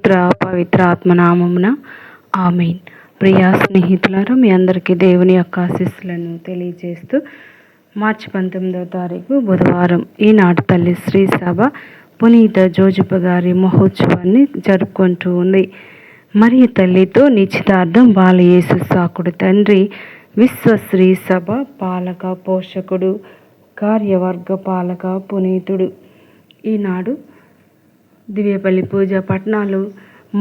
పుత్ర పవిత్ర ఆత్మనామమున ఆమేన్. ప్రియా స్నేహితులారా, మీ అందరికీ దేవుని యొక్క ఆశీస్సులను తెలియజేస్తూ మార్చి 19వ తారీఖు బుధవారం ఈనాడు తల్లి శ్రీ సభ పునీత జోజప్ప గారి మహోత్సవాన్ని జరుపుకుంటూ ఉంది. మరియు తల్లితో నిశ్చితార్థం బాలయేసు సాకుడు తండ్రి విశ్వశ్రీ సభ పాలక పోషకుడు కార్యవర్గ పాలక పునీతుడు. ఈనాడు దివ్యపల్లి పూజ పట్టణాలు.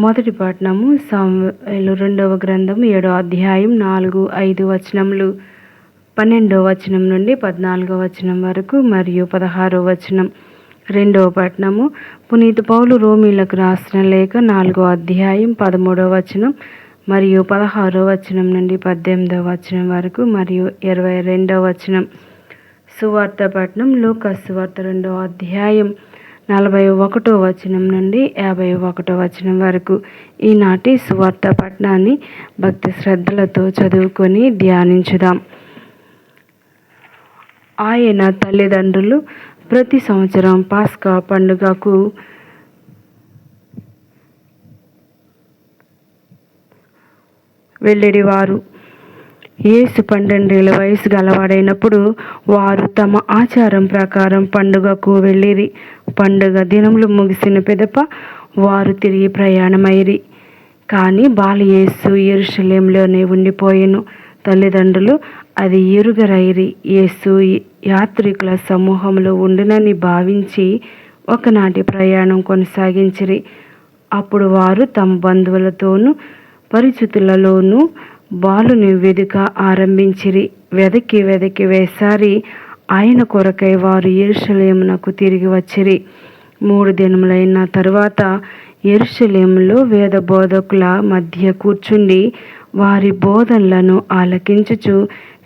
మొదటి పట్టణము సాముయేలు 2వ గ్రంథం 7వ అధ్యాయం 4-5 వచనములు, 12వ వచనం నుండి 14వ వచనం వరకు మరియు 16వ వచనం. రెండవ పట్టణము పునీత పౌలు రోమీలకు రాసిన లేఖ 4వ అధ్యాయం 13వ వచనం మరియు 16వ వచనం నుండి 18వ వచనం వరకు మరియు 22వ వచనం. సువార్త పట్టణం లూకా సువార్త 2వ అధ్యాయం 41వ వచనం నుండి 51వ వచనం వరకు. ఈనాటి సువార్త పట్టణాన్ని భక్తి శ్రద్ధలతో చదువుకొని ధ్యానించుదాం. ఆయన తల్లిదండ్రులు ప్రతి సంవత్సరం పాస్కా పండుగకు వెళ్ళేవారు. యేసు 12 ఏళ్ల వయసు గలవాడైనప్పుడు వారు తమ ఆచారం ప్రకారం పండుగకు వెళ్ళిరి. పండుగ దినములు ముగిసిన పిదప వారు తిరిగి ప్రయాణమైరి. కానీ బాలయేసు యెరూషలేములోనే ఉండిపోయెను. తల్లిదండ్రులు అది ఎరుగరైరి. యేసు యాత్రికుల సమూహంలో ఉండునని భావించి ఒకనాటి ప్రయాణం కొనసాగించిరి. అప్పుడు వారు తమ బంధువులతోనూ పరిచితులలోనూ బాలుని వెదుక ఆరంభించిరి. వెదకి వేసారి ఆయన కొరకై వారు యెరూషలేమునకు తిరిగి వచ్చిరి. 3 దినములైన తరువాత యెరూషలేములో వేద బోధకుల మధ్య కూర్చుండి వారి బోధనలను ఆలకించుచు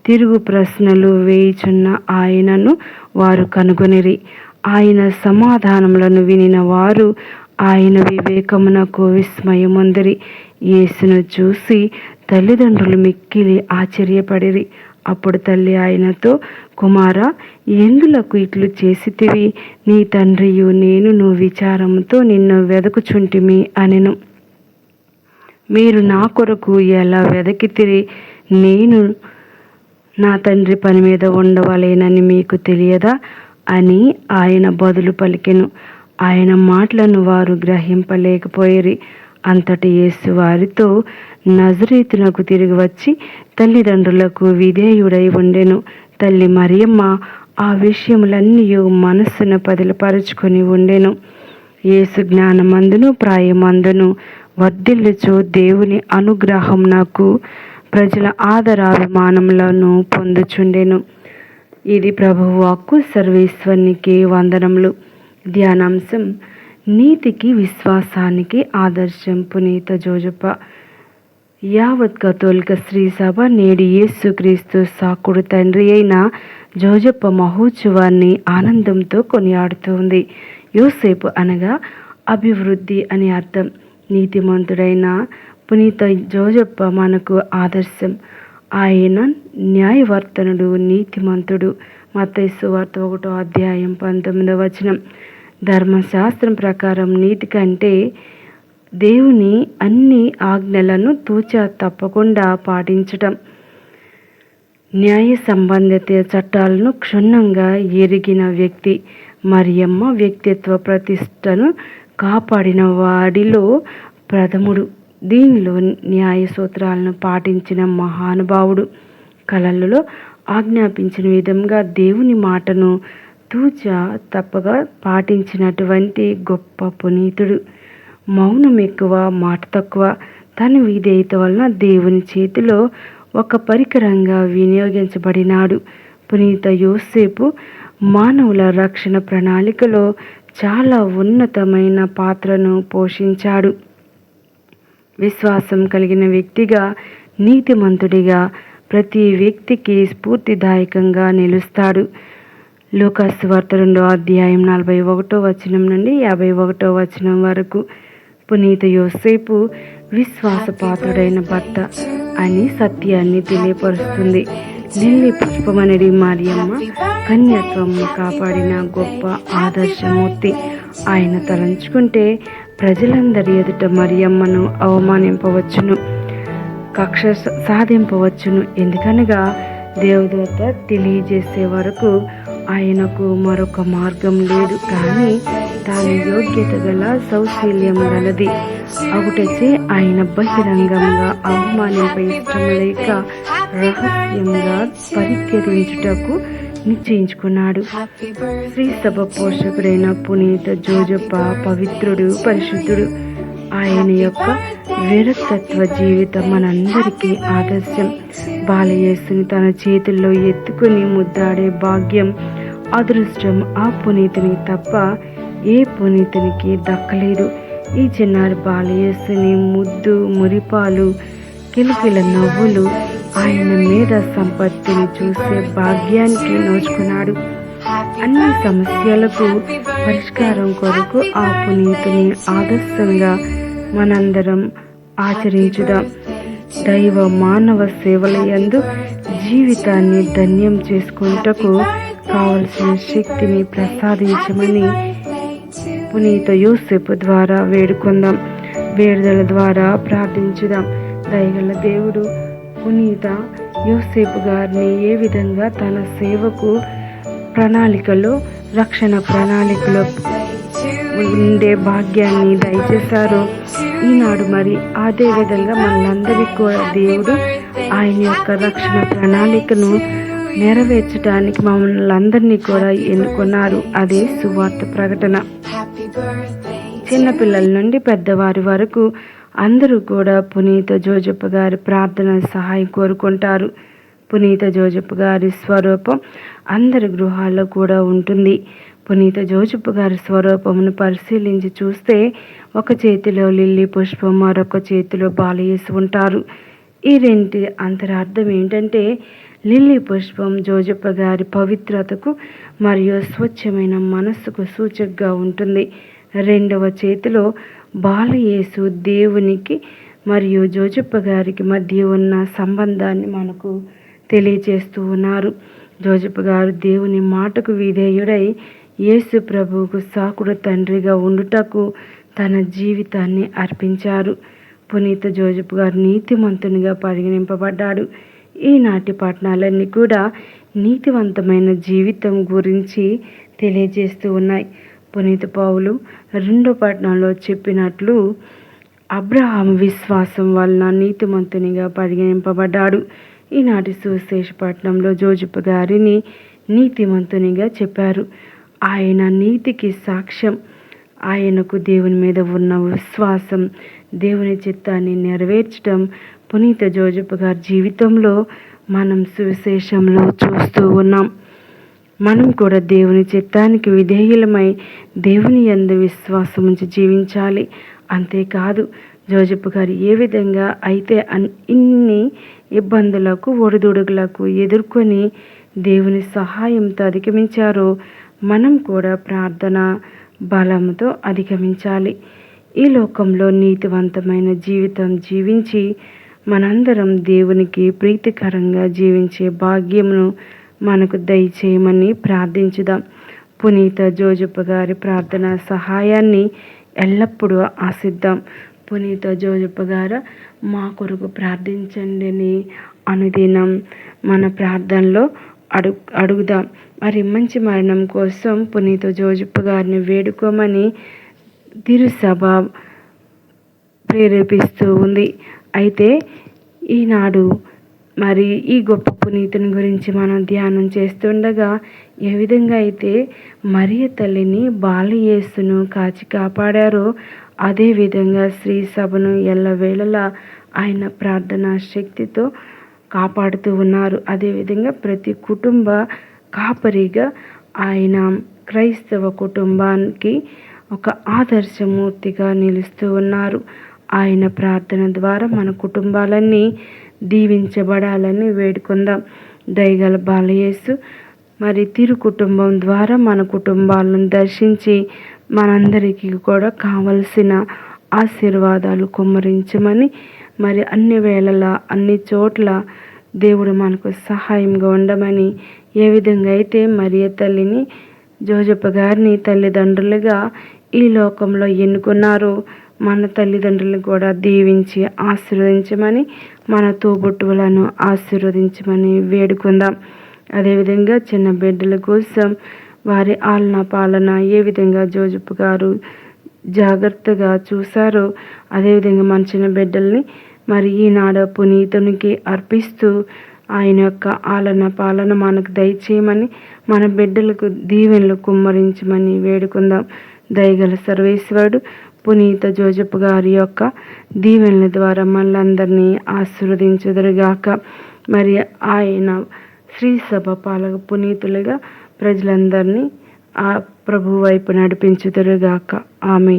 తిరుగు ప్రశ్నలు వేయుచున్న ఆయనను వారు కనుగొనిరి. ఆయన సమాధానములను వినిన వారు ఆయన వివేకమునకు విస్మయమొందిరి. యేసును చూసి తల్లిదండ్రులు మిక్కిలి ఆశ్చర్యపడిరి. అప్పుడు తల్లి ఆయనతో, కుమారా, ఎందులకు ఇట్లు చేసితివి? నీ తండ్రియు నేను విచారముతో నిన్ను వెదకుచుంటిమి అనెను. మీరు నా కొరకు ఎలా వెదకితిరి? నేను నా తండ్రి పని మీద ఉండవలేనని మీకు తెలియదా అని ఆయన బదులు పలికెను. ఆయన మాటలను వారు గ్రహింపలేకపోయిరి. అంతటి యేసు వారితో, నజరేతునకు తిరిగి వచ్చి తల్లిదండ్రులకు విధేయుడై ఉండెను. తల్లి మరియమ్మ ఆ విషయములన్నీ మనస్సున పదిలపరుచుకొని ఉండెను. యేసు జ్ఞానమందును ప్రాయమందును వర్ధిల్లుచు దేవుని అనుగ్రహం నాకు ప్రజల ఆదరాభిమానములను పొందుచుండెను. ఇది ప్రభువు వాక్కు. సర్వేశ్వరునికి వందనములు. ధ్యానాంశం: నీతికి విశ్వాసానికి ఆదర్శం పునీత జోజప్ప. యావత్ కథోలిక శ్రీ సభ నేడు యేసుక్రీస్తు సాకుడు తండ్రి అయిన జోజప్ప మహోత్సవాన్ని ఆనందంతో కొనియాడుతుంది. యోసేపు అనగా అభివృద్ధి అని అర్థం. నీతిమంతుడైన పునీత జోజప్ప మనకు ఆదర్శం. ఆయన న్యాయవర్తనుడు, నీతిమంతుడు. మత్తయి సువార్త 1వ అధ్యాయం 19వ వచనం. ధర్మశాస్త్రం ప్రకారం నీతి కంటే దేవుని అన్ని ఆజ్ఞలను తూచా తప్పకుండా పాటించటం. న్యాయ సంబంధిత చట్టాలను క్షుణ్ణంగా ఎరిగిన వ్యక్తి. మరియమ్మ వ్యక్తిత్వ ప్రతిష్టను కాపాడిన వాడిలో ప్రథముడు. దీనిలో న్యాయ సూత్రాలను పాటించిన మహానుభావుడు. కలలలో ఆజ్ఞాపించిన విధంగా దేవుని మాటను తూచా తప్పగా పాటించినటువంటి గొప్ప పునీతుడు. మౌనం ఎక్కువ, మాట తక్కువ. తన విధేయత వలన దేవుని చేతిలో ఒక పరికరంగా వినియోగించబడినాడు. పునీత యోసేపు మానవుల రక్షణ ప్రణాళికలో చాలా ఉన్నతమైన పాత్రను పోషించాడు. విశ్వాసం కలిగిన వ్యక్తిగా, నీతిమంతుడిగా ప్రతి వ్యక్తికి స్ఫూర్తిదాయకంగా నిలుస్తాడు. లూకా సువార్త 2వ అధ్యాయం 41వ వచనం నుండి 51వ వచనం వరకు. పునీత యోసేపు విశ్వాసపాత్రుడైన భర్త అని సత్యాన్ని తెలియపరుస్తుంది. లిల్లీ పుష్పమనడి మరియమ్మ కన్యత్వము కాపాడిన గొప్ప ఆదర్శమూర్తి. ఆయన తలంచుకుంటే ప్రజలందరి ఎదుట మరియమ్మను అవమానింపవచ్చును, కక్ష సాధింపవచ్చును. ఎందుకనగా దేవదూత తెలియజేసే వరకు ఆయనకు మరొక మార్గం లేదు. కానీ తాను యోగ్యత గల సౌశీల్యం గలది అగుటచే ఆయన బహిరంగంగా అవమానింప ఇష్టం లేక రహస్యంగా పరిత్యజించుటకు నిశ్చయించుకున్నాడు. శ్రీ సభ పోషకుడైన పునీత జోజప్ప పవిత్రుడు, పరిశుద్ధుడు. ఆయన యొక్క వీరతత్వ జీవితం మనందరికీ ఆదర్శం. బాలయేసుని తన చేతుల్లో ఎత్తుకుని ముద్దాడే భాగ్యం, అదృష్టం ఆ పునీతునికి తప్ప ఏ పునీతునికి దక్కలేదు. ఈ చిన్నారి బాలయేసుని ముద్దు మురిపాలు, కిలకిల నవ్వులు, ఆయన మీద సంపత్తిని చూసే భాగ్యానికి నోచుకున్నాడు. అన్ని సమస్యలకు పరిష్కారం కొరకు ఆ పునీతుని ఆదర్శంగా మనందరం ఆచరించుదాం. దైవ మానవ సేవల యందు జీవితాన్ని ధన్యం చేసుకుంటకు కావలసిన శక్తిని ప్రసాదించమని పునీత యోసేపు ద్వారా వేడుకుందాం. వేడుదల ద్వారా ప్రార్థించుదాం. దయగల దేవుడు పునీత యోసేపు గారిని ఏ విధంగా తన సేవకు ప్రణాళికలో, రక్షణ ప్రణాళికలో ఉండే భాగ్యాన్ని దయచేశారో ఈనాడు మరి అదే విధంగా మనందరికీ కూడా దేవుడు ఆయన యొక్క రక్షణ ప్రణాళికను నెరవేర్చడానికి మమ్మల్ని అందరినీ కూడా ఎన్నుకున్నారు. అదే సువార్త ప్రకటన. చిన్నపిల్లల నుండి పెద్దవారి వరకు అందరూ కూడా పునీత జోజప్ప గారి ప్రార్థన సహాయం కోరుకుంటారు. పునీత జోజప్ప గారి స్వరూపం అందరి గృహాల్లో కూడా ఉంటుంది. పునీత జోజప్ప గారి స్వరూపమును పరిశీలించి చూస్తే ఒక చేతిలో లిల్లీ పుష్పం, మరొక చేతిలో బాలయేసు ఉంటారు. ఈ రెంటి అంతరార్థం ఏంటంటే, లిల్లీ పుష్పం జోజప్ప గారి పవిత్రతకు మరియు స్వచ్ఛమైన మనస్సుకు సూచకగా ఉంటుంది. రెండవ చేతిలో బాలయేసు దేవునికి మరియు జోజప్ప గారికి మధ్య ఉన్న సంబంధాన్ని మనకు తెలియజేస్తూ ఉన్నారు. జోజప్ప గారు దేవుని మాటకు విధేయుడై యేసు ప్రభువుకు సాకుడు తండ్రిగా ఉండుటకు తన జీవితాన్ని అర్పించారు. పునీత జోజప్ప గారు నీతిమంతునిగా పరిగణింపబడ్డాడు. ఈనాటి పట్టణాలన్నీ కూడా నీతివంతమైన జీవితం గురించి తెలియజేస్తూ ఉన్నాయి. పునీత పౌలు 2వ పట్టణంలో చెప్పినట్లు అబ్రహాము విశ్వాసం వలన నీతిమంతునిగా పరిగణింపబడ్డాడు. ఈనాటి సువిశేష పట్టణంలో జోజప్ప గారిని నీతిమంతునిగా చెప్పారు. ఆయన నీతికి సాక్ష్యం. ఆయనకు దేవుని మీద ఉన్న విశ్వాసం, దేవుని చిత్తాన్ని నెరవేర్చడం పునీత జోజప్ప గారి జీవితంలో మనం సువిశేషంలో చూస్తూ ఉన్నాం. మనం కూడా దేవుని చిత్తానికి విధేయులమై దేవుని యందు విశ్వాసం ఉంచి జీవించాలి. అంతేకాదు, జోజప్ప గారు ఏ విధంగా అయితే ఇన్ని ఇబ్బందులకు, ఒడిదుడుకులకు ఎదుర్కొని దేవుని సహాయంతో అధిగమించారో మనం కూడా ప్రార్థన బలంతో అధిగమించాలి. ఈ లోకంలో నీతివంతమైన జీవితం జీవించి మనందరం దేవునికి ప్రీతికరంగా జీవించే భాగ్యమును మనకు దయచేయమని ప్రార్థించుదాం. పునీత జోజప్ప గారి ప్రార్థన సహాయాన్ని ఎల్లప్పుడూ ఆశిద్దాం. పునీత జోజప్ప గారు మా కొరకు ప్రార్థించండి అని అనుదినం మన ప్రార్థనలో అడుగుదాం. మరి మంచి మరణం కోసం పునీత జోజప్ప గారిని వేడుకోమని తిరుసభ ప్రేరేపిస్తూ ఉంది. అయితే ఈనాడు మరి ఈ గొప్ప పునీతుని గురించి మనం ధ్యానం చేస్తుండగా ఏ విధంగా అయితే మరియ తల్లిని బాలయేసును కాచి కాపాడారో అదేవిధంగా శ్రీ సభను ఎల్లవేళలా ఆయన ప్రార్థనా శక్తితో కాపాడుతూ ఉన్నారు. అదేవిధంగా ప్రతి కుటుంబ కాపరిగా ఆయన క్రైస్తవ కుటుంబానికి ఒక ఆదర్శమూర్తిగా నిలుస్తూ ఉన్నారు. ఆయన ప్రార్థన ద్వారా మన కుటుంబాలన్నీ దీవించబడాలని వేడుకుందాం. దయగల బాలయేసు మరి తిరు కుటుంబం ద్వారా మన కుటుంబాలను దర్శించి మనందరికీ కూడా కావలసిన ఆశీర్వాదాలు కుమ్మరించమని, మరి అన్ని వేళలా అన్ని చోట్ల దేవుడు మనకు సహాయంగా ఉండమని, ఏ విధంగా అయితే మరియ తల్లిని జోజప్ప గారిని తల్లిదండ్రులుగా ఈ లోకంలో ఎన్నుకున్నారో మన తల్లిదండ్రులను కూడా దీవించి ఆశీర్వదించమని, మన తోబుట్టువులను ఆశీర్వదించమని వేడుకుందాం. అదేవిధంగా చిన్న బిడ్డల కోసం వారి ఆలన పాలన ఏ విధంగా జోజప్ప గారు జాగ్రత్తగా చూశారో అదేవిధంగా మన చిన్న బిడ్డల్ని మరి ఈనాడు పునీతునికి అర్పిస్తూ ఆయన యొక్క ఆలన పాలన మనకు దయచేయమని, మన బిడ్డలకు దీవెనలు కుమ్మరించమని వేడుకుందాం. దయగల సర్వేశ్వరుడు పునీత జోజప్ప గారి యొక్క దీవెనల ద్వారా మనలందరినీ ఆశీర్వదించుదురుగాక. మరి ఆయన శ్రీ సభ పాలక పునీతులుగా ప్రజలందరినీ ఆ ప్రభు వైపు నడిపించుదురుగాక. ఆమె